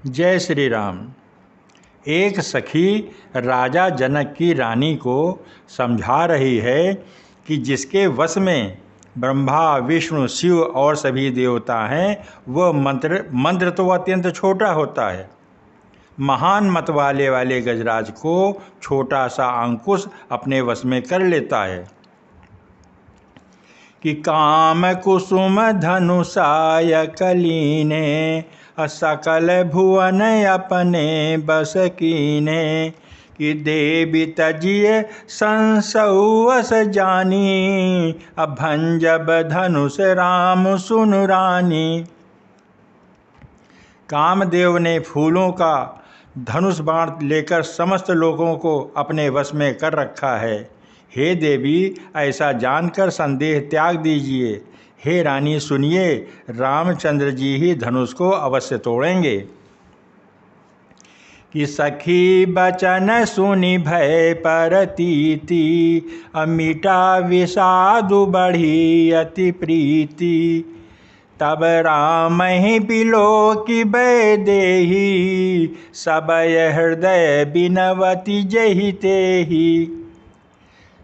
जय श्री राम। एक सखी राजा जनक की रानी को समझा रही है कि जिसके वश में ब्रह्मा विष्णु शिव और सभी देवता हैं वह मंत्र तो अत्यंत छोटा होता है। महान मत वाले गजराज को छोटा सा अंकुश अपने वश में कर लेता है कि काम कुसुम धनुषाय कलीने सकल भुवन अपने बस कीने कि देवी तजिए संसौवस जानी अभंजब धनुष राम सुन रानी। कामदेव ने फूलों का धनुष बाण लेकर समस्त लोगों को अपने वश में कर रखा है। हे देवी, ऐसा जानकर संदेह त्याग दीजिए। हे रानी सुनिए, रामचंद्र जी ही धनुष को अवश्य तोड़ेंगे। कि सखी बचन सुनि भय परतीति अमिटा विषादु बढ़ी अति प्रीति तब राम ही बिलो की बै देही सबय हृदय बिनवती जहि तेहि।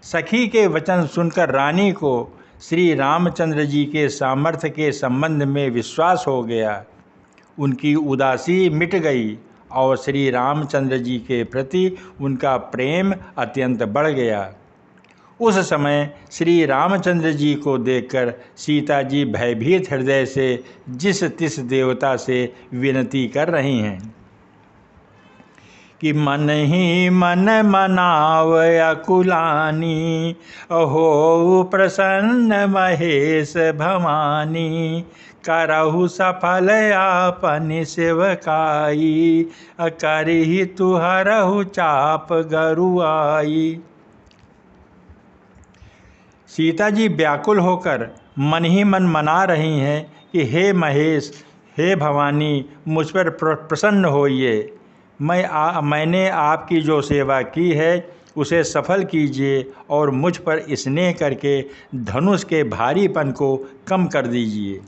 सखी के वचन सुनकर रानी को श्री रामचंद्र जी के सामर्थ्य के संबंध में विश्वास हो गया। उनकी उदासी मिट गई और श्री रामचंद्र जी के प्रति उनका प्रेम अत्यंत बढ़ गया। उस समय श्री रामचंद्र जी को देखकर सीता जी भयभीत हृदय से जिस तिस देवता से विनती कर रही हैं कि मन ही मन मनाव अकुलानी अहो प्रसन्न महेश भवानी करहु सफल आपन सेवकाई करहि तुहरहु चाप गरुआई। सीता जी व्याकुल होकर मन ही मन मना रही हैं कि हे महेश, हे भवानी, मुझ पर प्रसन्न होइए। मैंने आपकी जो सेवा की है उसे सफल कीजिए और मुझ पर स्नेह करके धनुष के भारीपन को कम कर दीजिए।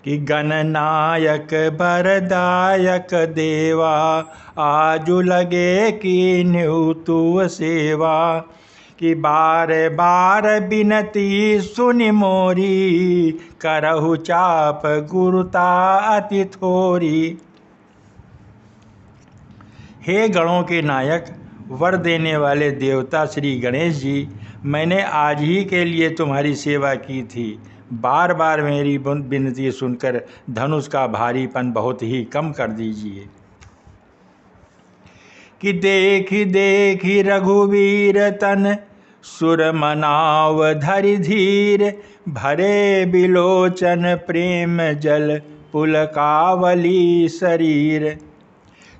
कि गणनायक बरदायक देवा आजु लगे कि न्यूतु सेवा कि बार बार बिनती सुनि मोरी करहु चाप गुरुता अति थोरी। हे गणों के नायक, वर देने वाले देवता श्री गणेश जी, मैंने आज ही के लिए तुम्हारी सेवा की थी। बार बार मेरी विनती सुनकर धनुष का भारीपन बहुत ही कम कर दीजिए। कि देखी देखी रघुवीर तन सुर मनाव धरि धीर भरे बिलोचन प्रेम जल पुलकावली शरीर।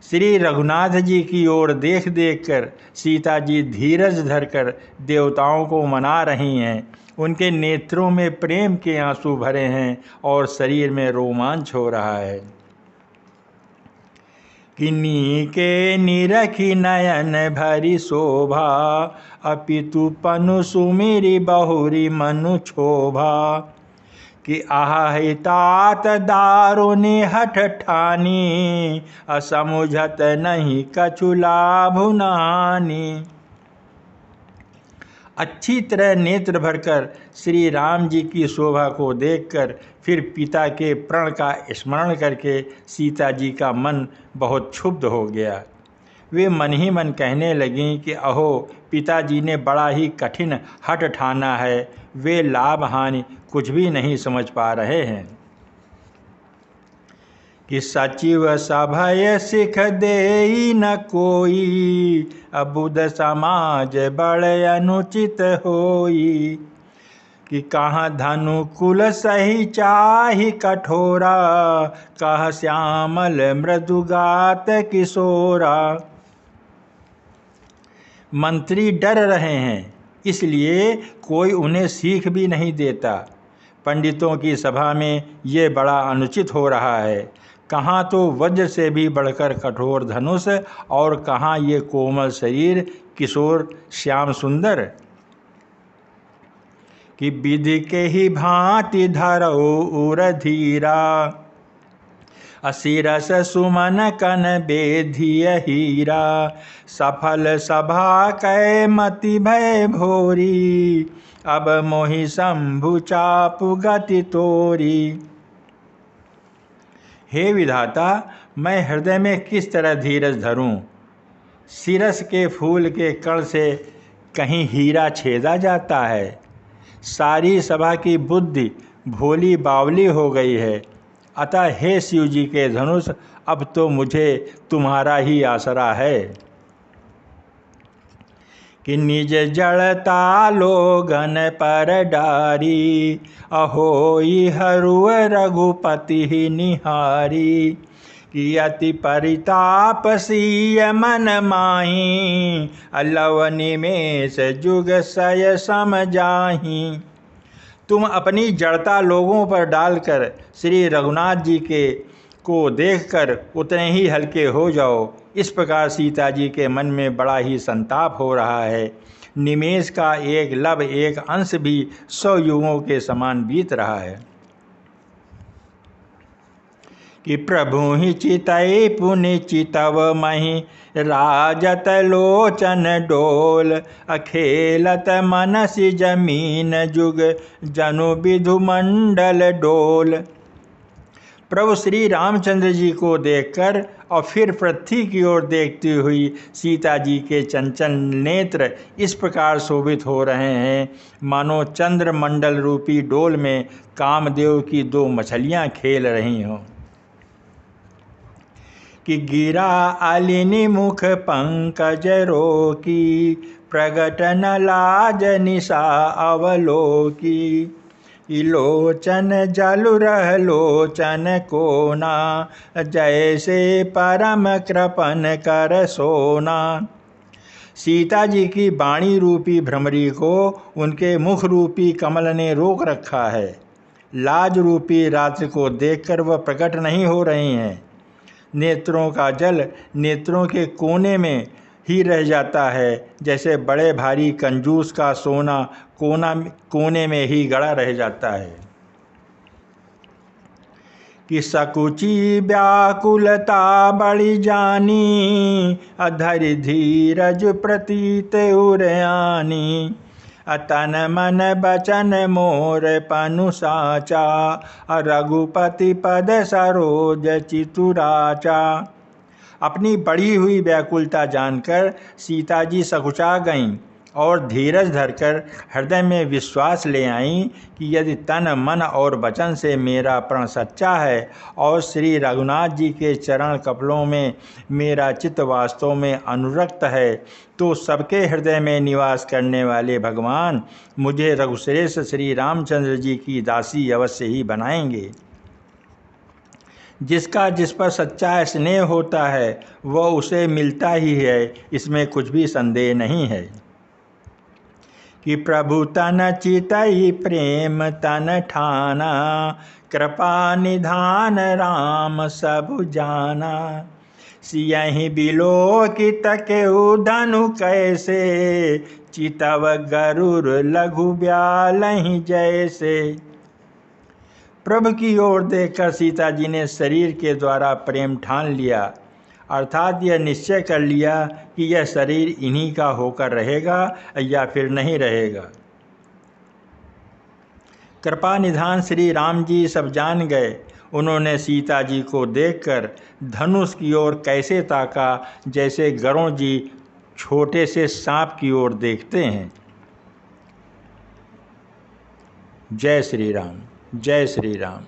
श्री रघुनाथ जी की ओर देख देख कर सीता जी धीरज धरकर देवताओं को मना रही हैं। उनके नेत्रों में प्रेम के आंसू भरे हैं और शरीर में रोमांच हो रहा है। कि नीके निरखी नयन भरी शोभा अपितु पनु सुमिरी बहुरी मनु क्षोभा। कि आहि तात दारुनि हठ ठानी असमुझत नहीं कछु लाभु नानी। अच्छी तरह नेत्र भरकर श्री राम जी की शोभा को देखकर फिर पिता के प्रण का स्मरण करके सीता जी का मन बहुत क्षुब्ध हो गया। वे मन ही मन कहने लगीं कि अहो, पिताजी ने बड़ा ही कठिन हठ ठाना है। वे लाभ हानि कुछ भी नहीं समझ पा रहे हैं। कि सचिव सभय सिख देई न कोई अबुध समाज बड़े अनुचित होई। कि कहाँ धनु कुल सही चाहि कठोरा कह श्यामल मृदुगात किशोरा। मंत्री डर रहे हैं, इसलिए कोई उन्हें सीख भी नहीं देता। पंडितों की सभा में ये बड़ा अनुचित हो रहा है। कहाँ तो वज्र से भी बढ़कर कठोर धनुष और कहाँ ये कोमल शरीर किशोर श्याम सुंदर। कि विधि के ही भांति धरो उर धीरा असिरस सुमन कन बेधिय हीरा, सफल सभा कै मति भय भोरी, अब मोहि शंभु चापु गति तोरी। हे विधाता, मैं हृदय में किस तरह धीरज धरूं? सिरस के फूल के कण से कहीं हीरा छेदा जाता है। सारी सभा की बुद्धि भोली बावली हो गई है। अतः हे शिव जी के धनुष, अब तो मुझे तुम्हारा ही आसरा है। कि निज जड़ता लोगन पर डारी, अहोई हरुव रघुपति ही निहारी। कि अति परिताप सीय मन माही, लव निमेष जुग सय सम जाही। तुम अपनी जड़ता लोगों पर डालकर श्री रघुनाथ जी को देखकर उतने ही हल्के हो जाओ। इस प्रकार सीता जी के मन में बड़ा ही संताप हो रहा है। निमेष का एक लव, एक अंश भी 100 युगों के समान बीत रहा है। कि प्रभु ही चितई पुनि चितव मही, राजत लोचन डोल, अखेलत मनसि जमीन जुग, जनु विधु मंडल डोल। प्रभु श्री रामचंद्र जी को देखकर और फिर पृथ्वी की ओर देखती हुई सीता जी के चंचल नेत्र इस प्रकार शोभित हो रहे हैं, मानो चंद्रमंडल रूपी डोल में कामदेव की 2 मछलियां खेल रही हों। कि गिरा अलिनि मुख पंकज रोकी, प्रगट न लाज निशा अवलोकी। लोचन जलु रह लोचन कोना, जैसे परम कृपन कर सोना। सीता जी की वाणी रूपी भ्रमरी को उनके मुख रूपी कमल ने रोक रखा है। लाज रूपी रात्रि को देखकर वह प्रकट नहीं हो रही हैं। नेत्रों का जल नेत्रों के कोने में ही रह जाता है, जैसे बड़े भारी कंजूस का सोना कोने में ही गड़ा रह जाता है। कि सकुची व्याकुलता बड़ी जानी, अधरि धीरज प्रतीत उरयानी। तन मन बचन मोर पनु साचा, रघुपति पद सरोज चितुराचा। अपनी बढ़ी हुई व्याकुलता जानकर सीता जी सकुचा गईं और धीरज धरकर हृदय में विश्वास ले आईं कि यदि तन मन और वचन से मेरा प्रण सच्चा है और श्री रघुनाथ जी के चरण कमलों में मेरा चित्त वास्तव में अनुरक्त है, तो सबके हृदय में निवास करने वाले भगवान मुझे रघुश्रेष्ठ श्री रामचंद्र जी की दासी अवश्य ही बनाएंगे। जिसका जिस पर सच्चा स्नेह होता है वह उसे मिलता ही है, इसमें कुछ भी संदेह नहीं है। कि प्रभु तन चितई प्रेम तन ठाना, कृपा निधान राम सब जाना। सियहि बिलोकित केहु धनु कैसे, चितव गरुर लघु ब्यालहि जैसे। प्रभु की ओर देखकर सीता जी ने शरीर के द्वारा प्रेम ठान लिया, अर्थात यह निश्चय कर लिया कि यह शरीर इन्हीं का होकर रहेगा या फिर नहीं रहेगा। कृपा निधान श्री राम जी सब जान गए। उन्होंने सीता जी को देखकर धनुष की ओर कैसे ताका, जैसे गरुड़ जी छोटे से सांप की ओर देखते हैं। जय श्री राम, जय श्री राम।